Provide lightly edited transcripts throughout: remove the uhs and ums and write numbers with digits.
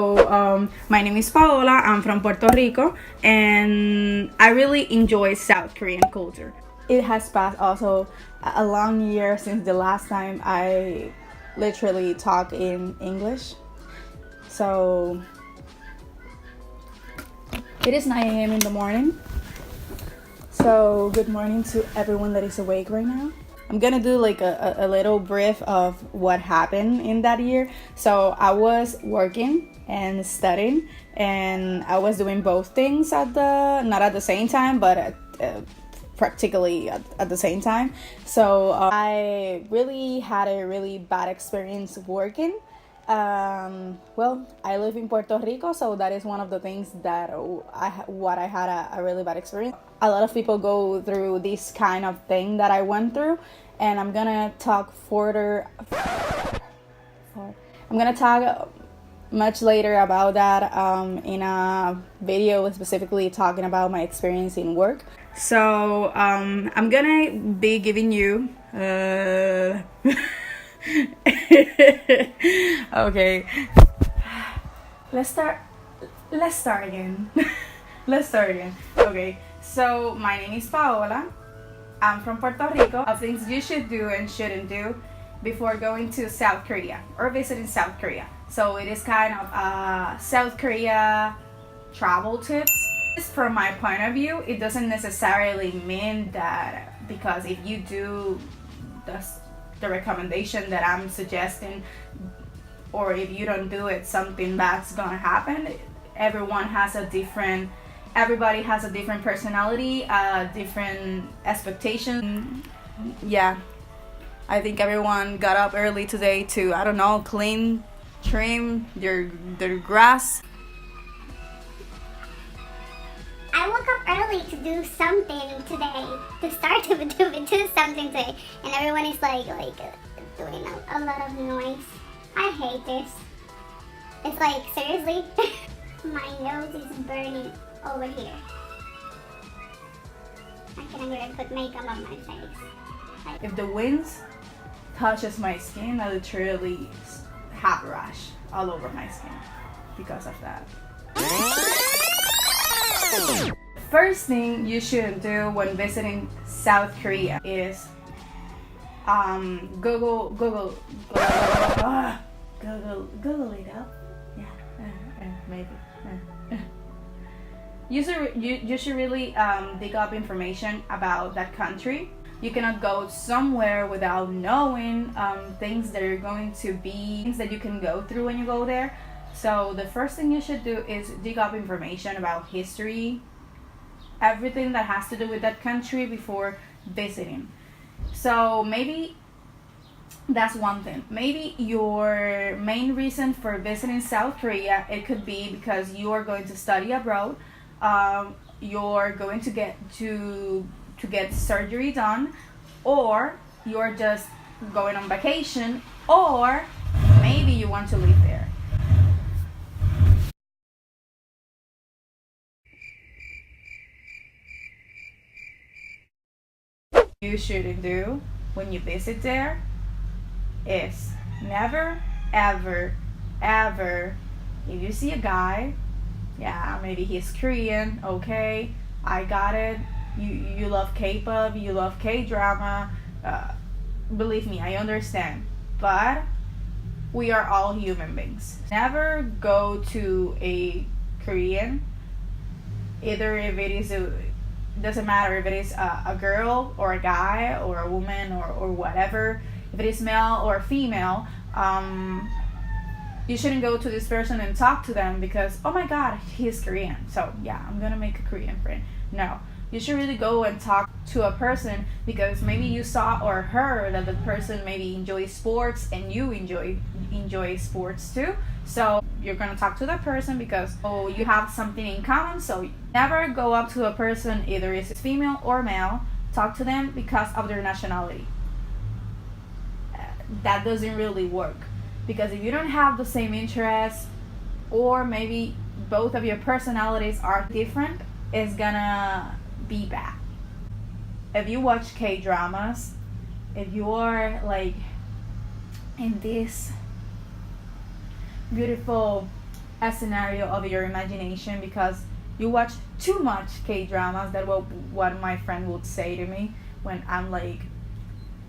My name is Paola. I'm from Puerto Rico, and I really enjoy South Korean culture. It has passed also a long year since the last time I literally talked in English. So it is 9 a.m. in the morning. So good morning to everyone that is awake right now. I'm gonna do like a little brief of what happened in that year. So I was working and studying, and I was doing both things not at the same time, but practically at the same time. So I really had a really bad experience working. Well, I live in Puerto Rico, so that is one of the things that I had a really bad experience. A lot of people go through this kind of thing that I went through, and I'm gonna talk further. I'm gonna talk much later about that in a video specifically talking about my experience in work. So I'm gonna be giving you okay, let's start again. Let's start again. Okay, so my name is Paola. I'm from Puerto Rico. Of things you should do and shouldn't do before going to South Korea or visiting South Korea. So it is kind of South Korea travel tips. From my point of view, it doesn't necessarily mean that because if you do the recommendation that I'm suggesting, or if you don't do it, something bad's gonna happen. Everybody has a different personality, different expectation. Yeah, I think everyone got up early today to, I don't know, clean, trim their grass. I woke up early to do something today, to start to do something today, and everyone is like doing a lot of noise. I hate this. It's like, seriously? My nose is burning over here. I cannot even put makeup on my face. If the wind touches my skin, I literally have a rash all over my skin because of that. First thing you should do when visiting South Korea is Google it up. Yeah, maybe. You should really dig up information about that country. You cannot go somewhere without knowing things that you can go through when you go there. So the first thing you should do is dig up information about history, everything that has to do with that country before visiting. So maybe that's one thing. Maybe your main reason for visiting South Korea, it could be because you are going to study abroad, you're going to get surgery done, or you're just going on vacation, or maybe you want to live there. You shouldn't do when you visit there is never ever if you see a guy, yeah, maybe he's Korean, okay, I got it, you love K-pop, you love K-drama, believe me, I understand, but we are all human beings. Never go to a Korean, either if it is doesn't matter if it is a girl or a guy or a woman or whatever, if it is male or female, you shouldn't go to this person and talk to them because, oh my god, he's Korean, so yeah, I'm gonna make a Korean friend. No, you should really go and talk to a person because maybe you saw or heard that the person maybe enjoys sports and you enjoy sports too. So you're gonna talk to that person because you have something in common. So never go up to a person, either it's female or male, talk to them because of their nationality. That doesn't really work because if you don't have the same interests, or maybe both of your personalities are different, it's gonna be bad. If you watch K-dramas, if you are like in this beautiful a scenario of your imagination because you watch too much K-dramas. That's what my friend would say to me when I'm like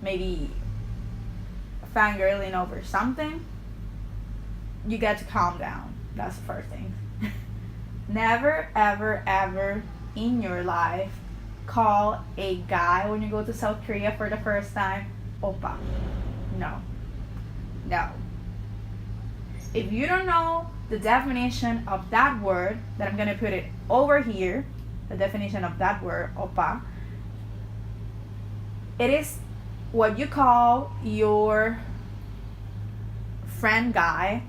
maybe fangirling over something. You get to calm down. That's the first thing. Never, ever, ever in your life call a guy when you go to South Korea for the first time oppa. No. No. If you don't know the definition of that word, then I'm gonna put it over here, the definition of that word, oppa. It is what you call your friend guy,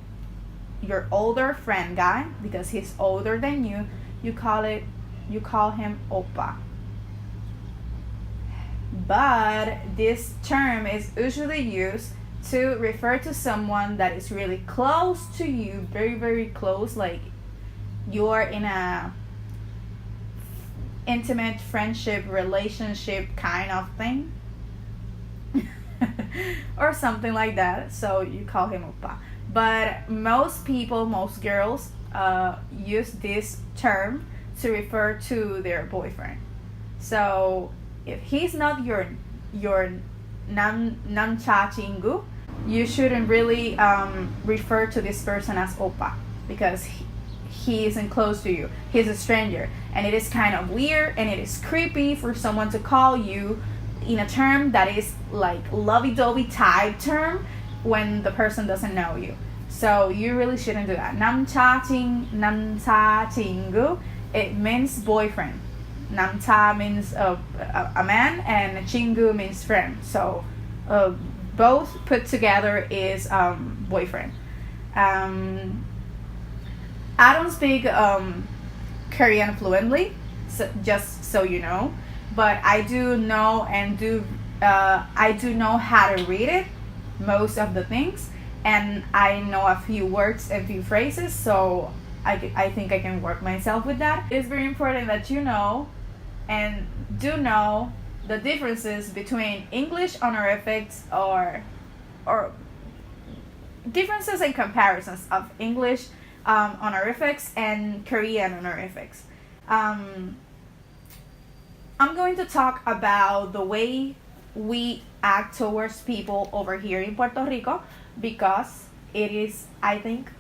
your older friend guy, because he's older than you. You call him oppa. But this term is usually used to refer to someone that is really close to you, very, very close, like you're in a intimate friendship relationship kind of thing. Or something like that. So you call him oppa. But most people, most girls use this term to refer to their boyfriend. So if he's not your namcha chingu, you shouldn't really refer to this person as oppa because he isn't close to you. He's a stranger, and it is kind of weird and it is creepy for someone to call you in a term that is like lovey-dovey type term when the person doesn't know you. So you really shouldn't do that. Namcha chingu, it means boyfriend. Namcha means a man, and chingu means friend. So both put together is boyfriend. I don't speak Korean fluently, so just so you know, but I do know I do know how to read it, most of the things, and I know a few words and few phrases, so I think I can work myself with that. It's very important that you know and do know the differences between English honorifics or differences and comparisons of English honorifics and Korean honorifics. I'm going to talk about the way we act towards people over here in Puerto Rico because it is, I think,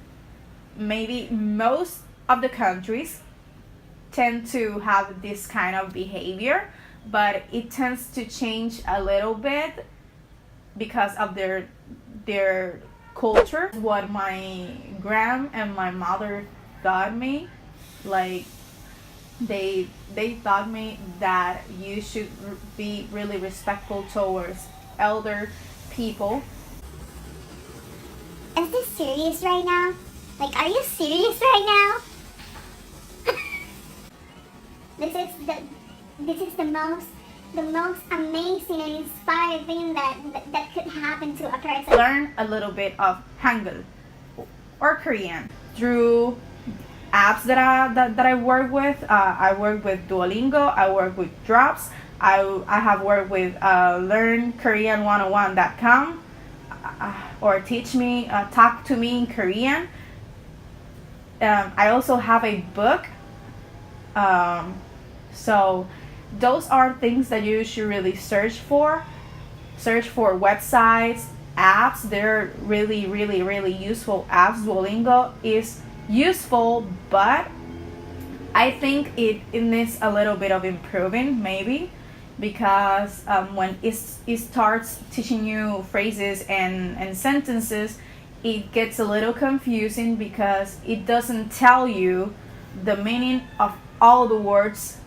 maybe most of the countries tend to have this kind of behavior, but it tends to change a little bit because of their culture. What my gram and my mother taught me, like they taught me that you should be really respectful towards elder people. Is this serious right now? Like, are you serious right now? This is the most amazing and inspiring thing that could happen to a person. Learn a little bit of Hangul or Korean through apps that I work with. I work with Duolingo. I work with Drops. I have worked with LearnKorean101.com or Talk to Me in Korean. I also have a book. So those are things that you should really search for. Search for websites, apps. They're really, really, really useful apps. Duolingo is useful, but I think it needs a little bit of improving, maybe, because when it starts teaching you phrases and sentences, it gets a little confusing because it doesn't tell you the meaning of all the words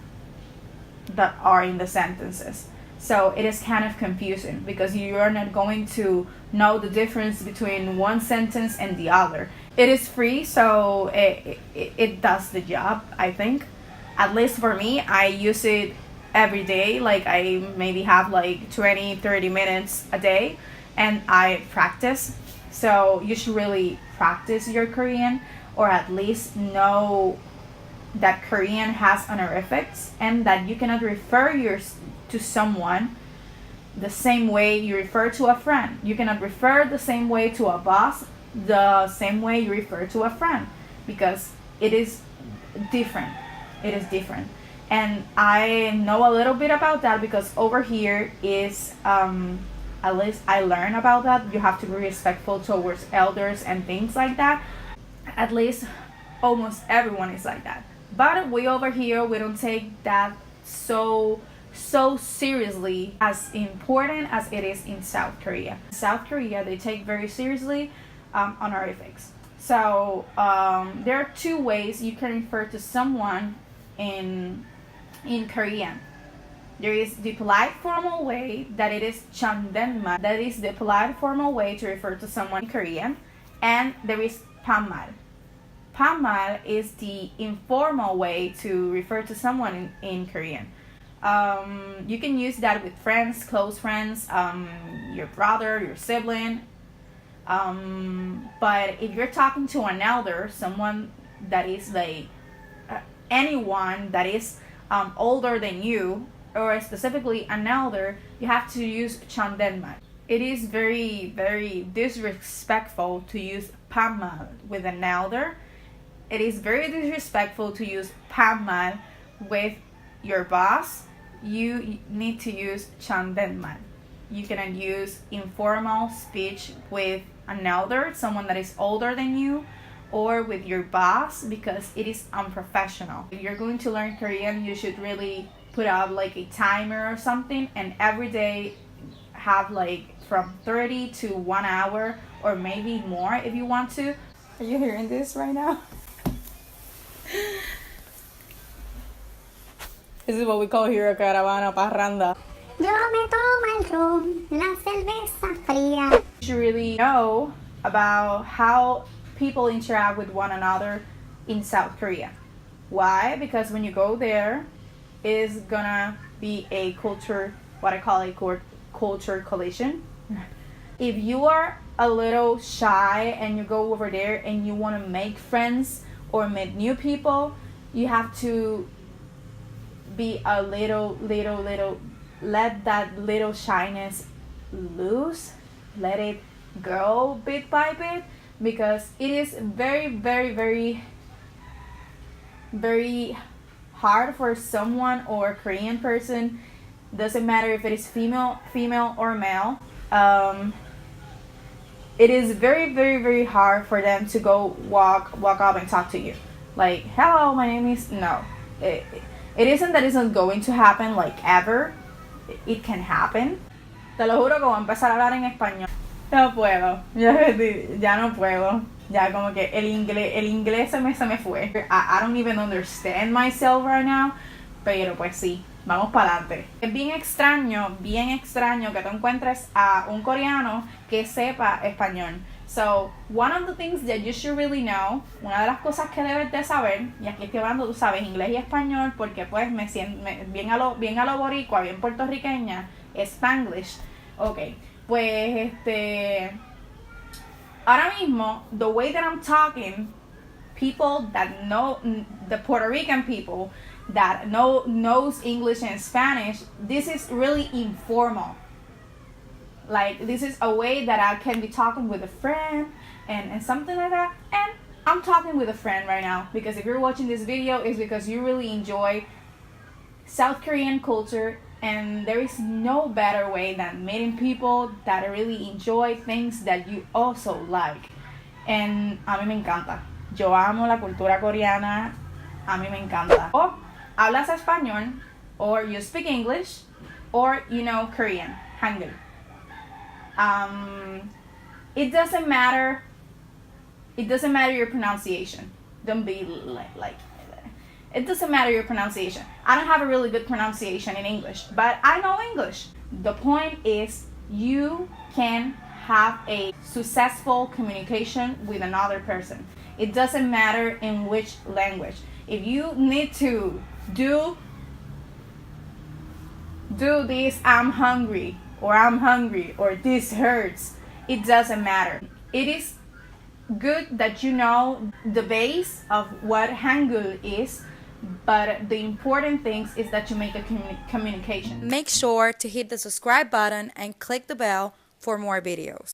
that are in the sentences. So it is kind of confusing because you are not going to know the difference between one sentence and the other. It is free, so it does the job, I think. At least for me, I use it every day. Like I maybe have like 20-30 minutes a day and I practice. So you should really practice your Korean, or at least know that Korean has honorifics and that you cannot refer to someone the same way you refer to a friend. You cannot refer the same way to a boss the same way you refer to a friend. because it is different. It is different. And I know a little bit about that because over here is, at least I learned about that. You have to be respectful towards elders and things like that. At least almost everyone is like that. But we over here, we don't take that so seriously, as important as it is in South Korea. South Korea, they take very seriously honorifics. So there are two ways you can refer to someone in Korean. There is the polite formal way, that it is chandenma. That is the polite formal way to refer to someone in Korean. And there is pammal. Pammal is the informal way to refer to someone in Korean. You can use that with friends, close friends, your brother, your sibling. But if you're talking to an elder, someone that is like anyone that is older than you, or specifically an elder, you have to use chandenma. It is very, very disrespectful to use pammal with an elder. It is very disrespectful to use pammal with your boss. You need to use chandenma. You cannot use informal speech with an elder, someone that is older than you, or with your boss, because it is unprofessional. If you're going to learn Korean, you should really put up like a timer or something, and every day have like from 30 to 1 hour, or maybe more if you want to. Are you hearing this right now? This is what we call here a caravana parranda. Yo me tomo el ron, la cerveza fría. You should really know about how people interact with one another in South Korea. Why? Because when you go there, it's gonna be a culture, what I call a culture collision. If you are a little shy and you go over there and you want to make friends or meet new people, you have to be a little, let that little shyness loose, let it go bit by bit, because it is very, very, very, very hard for someone or a Korean person, doesn't matter if it is female or male, it is very, very, very hard for them to go walk up and talk to you. Like, hello, my name is... No. It isn't that it's not going to happen, like, ever. It can happen. Te lo juro que voy a empezar a hablar en español. No puedo. Ya no puedo. Ya como que el inglés se me fue. I don't even understand myself right now. Pero pues sí. Vamos para adelante. Es bien extraño que tú encuentres a un coreano que sepa español. So, one of the things that you should really know, una de las cosas que debes de saber, y aquí estoy hablando, tú sabes, inglés y español, porque pues me siento bien a lo boricua, bien puertorriqueña, Spanglish. Ok, pues ahora mismo, the way that I'm talking, people that know, the Puerto Rican people that knows English and Spanish, this is really informal. Like, this is a way that I can be talking with a friend and something like that. And I'm talking with a friend right now, because if you're watching this video, it's because you really enjoy South Korean culture, and there is no better way than meeting people that really enjoy things that you also like. And a mí me encanta. Yo amo la cultura coreana. A mí me encanta. O hablas español, or you speak English, or you know Korean, Hangul. It doesn't matter your pronunciation. Don't be like it doesn't matter your pronunciation. I don't have a really good pronunciation in English, but I know English. The point is, you can have a successful communication with another person. It doesn't matter in which language. If you need to do this, I'm hungry, or this hurts, it doesn't matter. It is good that you know the base of what Hangul is, but the important thing is that you make a communication. Make sure to hit the subscribe button and click the bell for more videos.